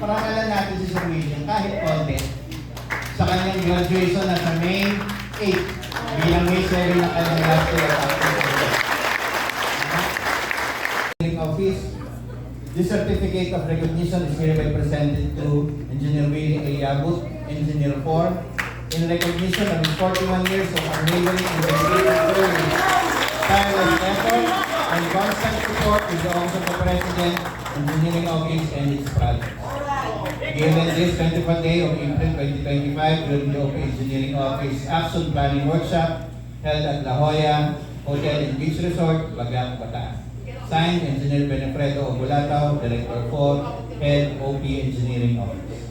parangalan natin si Sir William kahit konti sa kanyang graduation na sa May 8 bilang May 7 ng kanyang last year office. This certificate of recognition is hereby presented to Engineer Willie Ayabut, Engineer 4, in recognition of his 41 years of unwavering and dedicated service, tireless effort, and constant support to the Office of the President, Engineering Office, and its projects. Given this 21st day of April 2025 during the OP Engineering Office Action Planning Workshop held at La Jolla Hotel and Beach Resort, Bagang, Bataan. Signed, Engineer Benefredo Obulatao, Director 4, Head OP Engineering Office.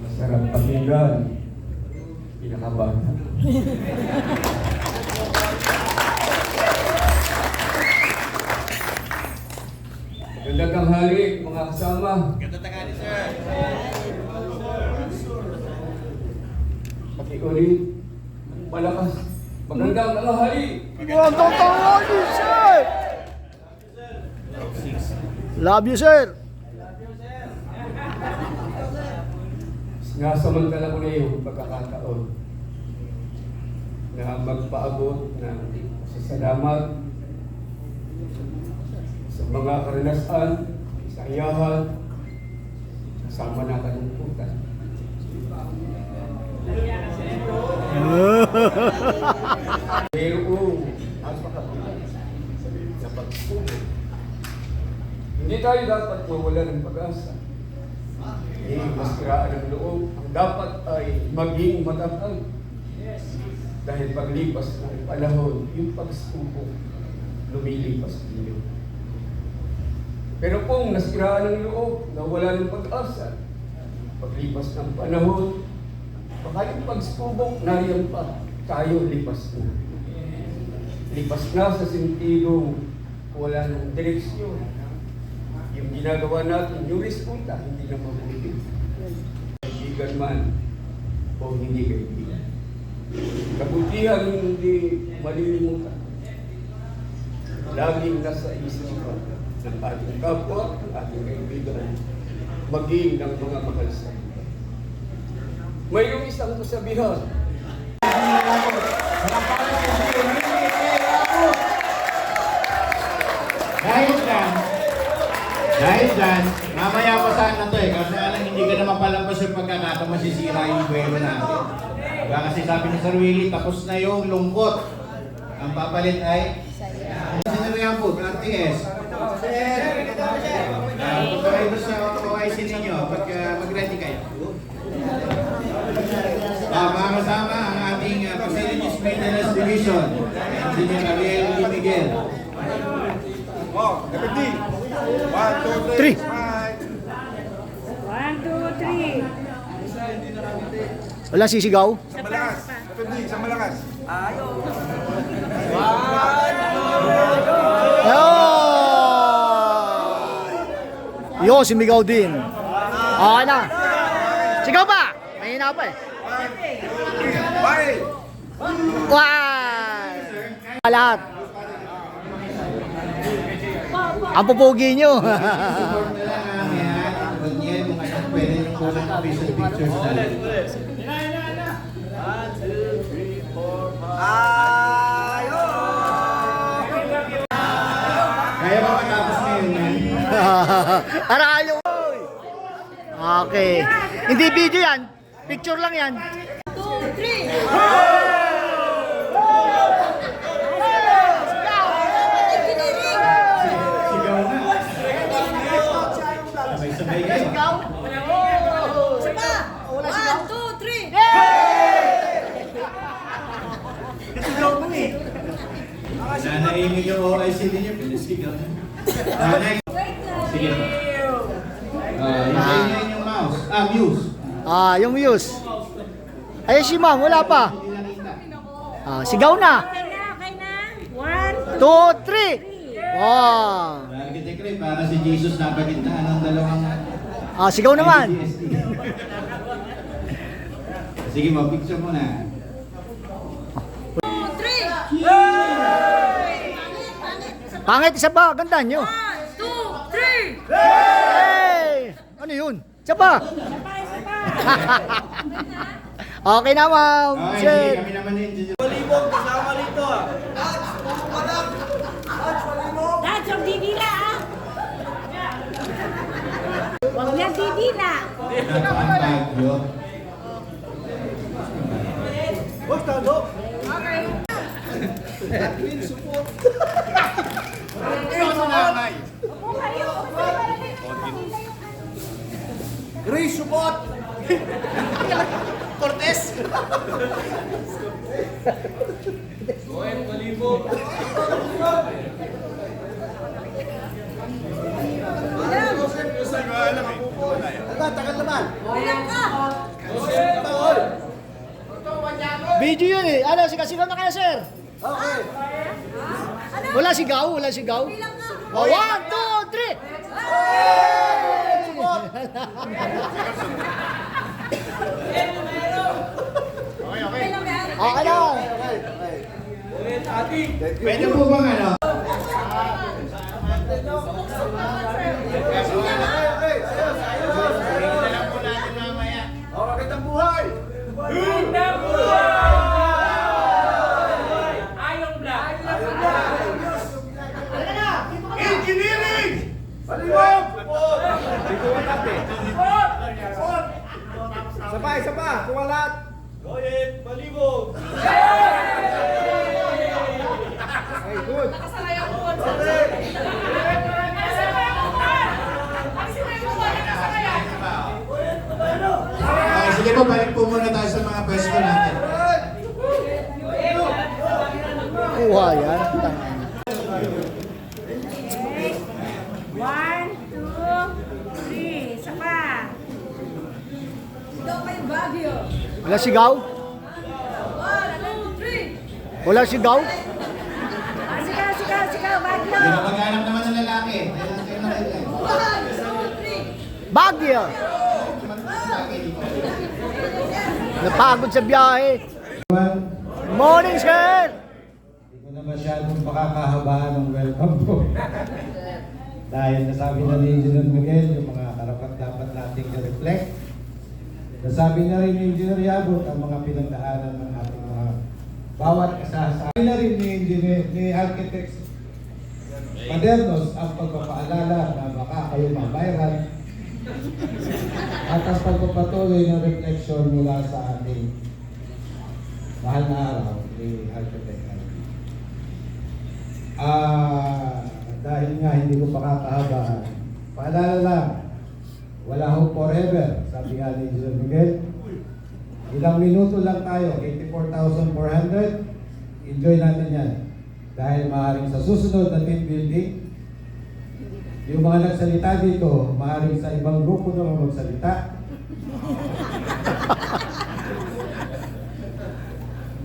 Masarap pakinggan. Pinakabahan. Magandang tanghali, mga kasama. Magandang tanghali, sir. Pakiulit, malakas. Magandang tanghali. Magandang tanghali, sir! Love you, sir! Nasamantala ko na yung pagkakataon na magpaabot ng salamat sa mga karanasan, isayahan, kasama na kalungkutan. Pero kung na pagsusunod, hindi tayo dapat mawala ng pag-asa. Hindi masiraan ng loob. Ang dapat ay maging matatag. Dahil paglipas ng panahon, yung pagsubok, lumilipas din. Pero kung nasiraan ng loob, nawala ng pag-asa, paglipas ng panahon, baka yung pagsubok, nariyan pa, tayo lipas na. Lipas na sa sentidong wala ng direksyon. Yung ginagawa natin, yung resulta, hindi na mabuti. Kaibigan man o hindi kaibigan. Kabutihan hindi malilimutan. Laging nasa isipan ng ating kapwa, ng ating kaibigan, maging ng mga mahal sa iba. Mayroong isang kasabihan. Dahil dyan, mamaya pa sana to kasi alam hindi ka naman palampas yung pagkakataon masisira yung buwelo natin. Diba kasi sabi ni Sir Willie, tapos na yung lungkot. Ang papalit ay sinarihan po, RTS. Punta kayo sa OIC ninyo pagka mag-ready kayo. Mga kasama ang ating Facilities Maintenance Division, Engineer Ariel Di Miguel. Everything. 1, 2, 3. 1, 2, 3. Wala sisigaw? Sa malakas. Everything, sa malakas. Yo, sumigaw din. Okay na. Sigaw pa! Mahina pa eh. 1. Wow! Lahat. Ang pupugi nyo. Support na lang yan. Ganyan, kung ano pwede yung kulang official pictures natin. Kaya ba matapos ngayon yan? Arayo. Okay. Hindi video yan. Picture lang yan. 2, 3. Sigaw na. Sabay-sabay kayo. Sigaw. Isa pa. 1, 2, 3. Sigaw mo eh. Nanaimig yung OIC ninyo, pinasigaw na. Next. Sige po. Hintayin yung mouse. Views. Yung views. Ay, si ma'am, wala pa. Sigaw na. Okay na. 1, 2, 3. Wow. Target the clip. para si Jesus napagitnaan ng dalawang Sigaw naman. IDST. Sige mo, picture mo na. 2, 3. Pangit, isa pa. Ganda nyo. 1, 2, 3. Hey! Ano yun? Isa pa. Okay na, ma'am. Okay, Sir. sige, kami naman ni Engineer. Dad, huwag didila ah. Huwag yan didila. Ito ang Baguio. Grace, support. Cortez. Tagal naman. Bilang ka. Video yun eh. Ano, sigaw na kayo, sir. Okay. Wala sigaw, wala sigaw. Bilang ka. 1, 2, 3. Okay na. Pwede po bang ano? Magandang buhay! Engineering! Baliwag! Isa pa, kumalat! Goyet, balibog! Hey, good! Okay, sige po, balik po muna tayo sa mga pwesto natin. Kuha yan. 1, 2, 3. Isa pa. Ito pa yung Baguio. Wala sigaw? 1, 2, 3. Wala sigaw? Sigaw, sigaw, sigaw. Baguio. Hindi na maghanap naman ng lalaki. Ayun, kayo na kayo. 1, 2, 3. Baguio. Napagod sa biyahe. Morning, sir. Hindi ko na masyadong pakakahabaan ng welcome ko. Dahil nasabi na ni Engineer Miguel yung mga karapat dapat nating i-reflect. Nasabi na rin ni Engineer Yabut ang mga pinagdaanan ng ating mga bawat kasasa. Sabi na rin ni Architects Padernos ang pagpapaalala na baka kayo ma-viral at ang pagpapatuloy ng reflection mula sa ating mahal na araw ni Architect. Dahil nga hindi ko pakakahabaan, paalala lang, wala ho forever, sabi nga ni Engineer Miguel. Ilang minuto lang tayo, 84,400, enjoy natin yan. Dahil maaaring sa susunod na team building, yung mga nagsalita dito, maaaring sa ibang grupo naman magsalita.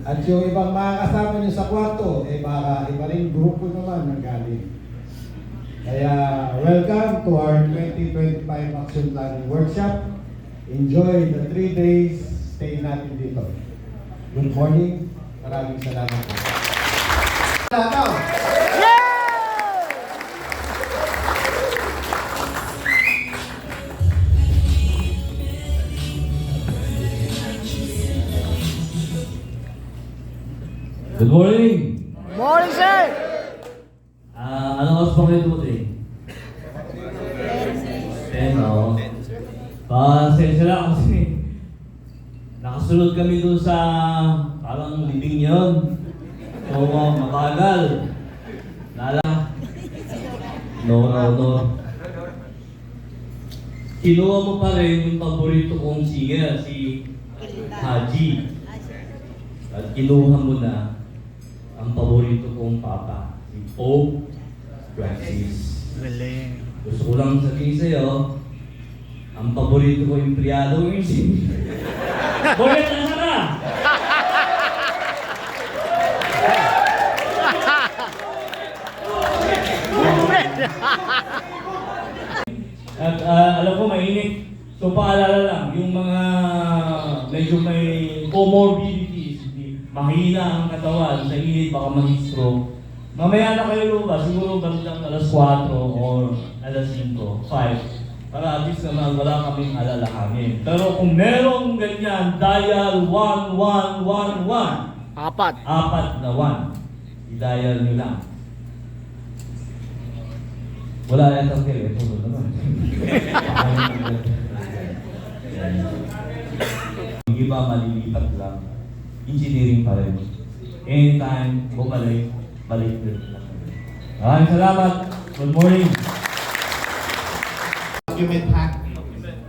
At yung ibang mga kasama nyo sa kwarto, baka iba rin grupo naman nanggaling. Kaya welcome to our 2025 Action Planning Workshop. Enjoy the 3 days stay natin dito. Good morning. Maraming salamat po. Good morning! Morning, sir. Anong oras pa kayo dumating? 10, oo. Pasensya lang kasi nakasunod kami dun sa parang libing yun. So, mabagal. No. Kinuha mo pa rin yung paborito kong singer, si Haji. At kinuha mo na ang paborito kong papa, si Pope Francis. Galing. Gusto ko lang sabihin sa'yo, ang paborito ko yung empleyado yung si Boyet, nasa ka? At alam ko mainit. So paalala lang, yung mga medyo may comorbidities, mahina ang katawan, sa init baka ma-stroke. Mamaya na kayo lupa, siguro bandang alas 4 or alas 5, 5. Para at least naman wala kaming alalahanin. Pero kung merong ganyan, dial 1111. Apat. Apat na 1. I-dial nyo lang. Wala yan ang telepono naman. Yung iba malilipat lang. Engineering pa rin. Anytime, bumalik, balik din. Maraming salamat. Good morning. Document hack.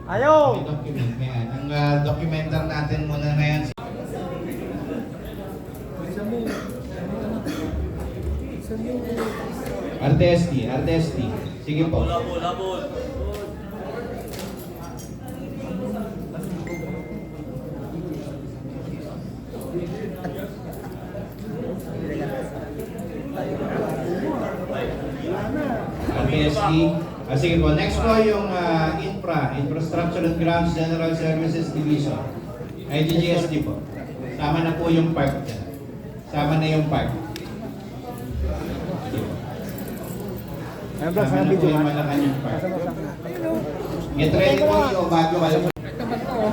Ayaw! May document. Yan. Ang documenter natin muna ngayon. RTST. Sige po. RTST. Sige po, next po yung Infrastructure and Grounds General Services Division. IGGSD po. Sama na po yung park dyan. Sama na yung park. Sama na po yung Malacanang Park. Get ready po yung bago.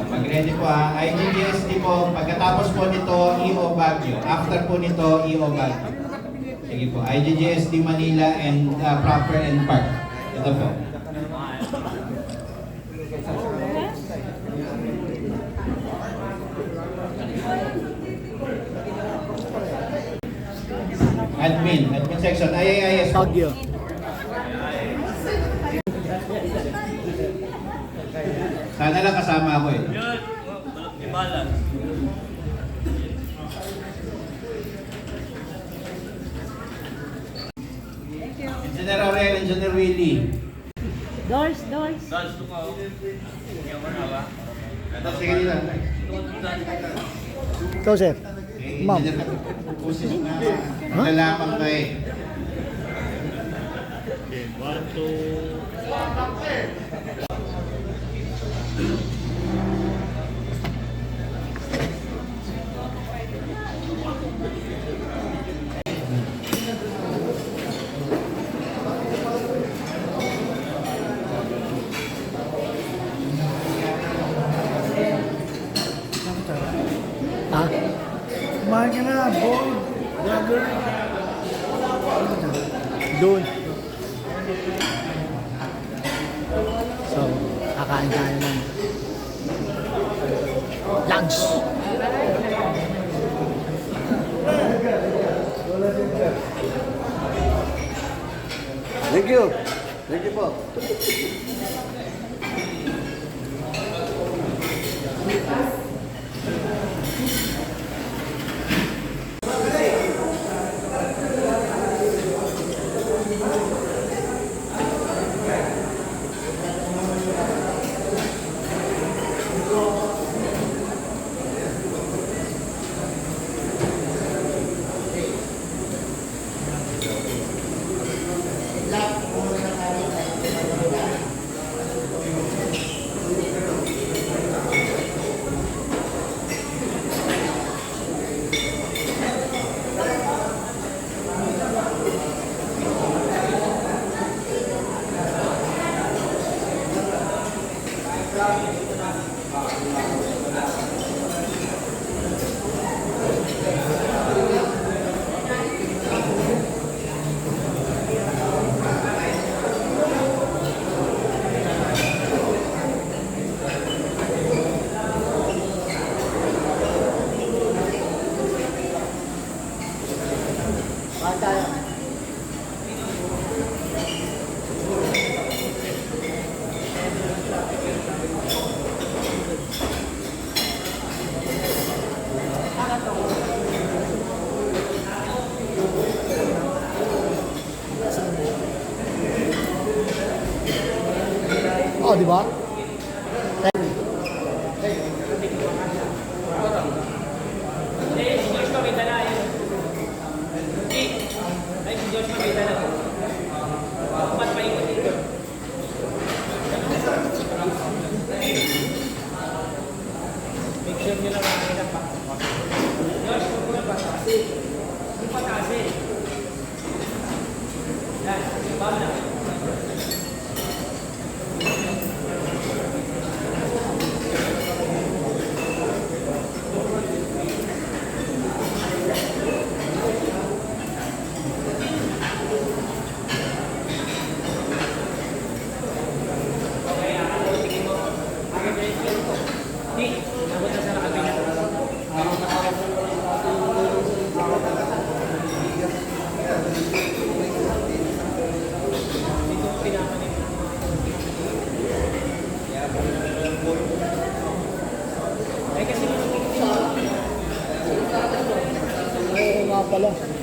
Mag-ready po ha. IGGSD po. Pagkatapos po nito, EO Baguio. After po nito, EO Baguio. Sige po. IGGSD Manila and Proper and Park. Ito po. Admin section. IAIS po. Baguio. Sana lang kasama ako eh. Balance. Engineer Aurel, Engineer Willie. Doors. Ito, sige nila. Ikaw, sir. Ma'am. Pusis na nalaman ka eh. Ah, Kumain ka na, bold. Vlogger. doon. So, kakain tayo ng lunch. Thank you. Thank you po. Oh, di ba? pala.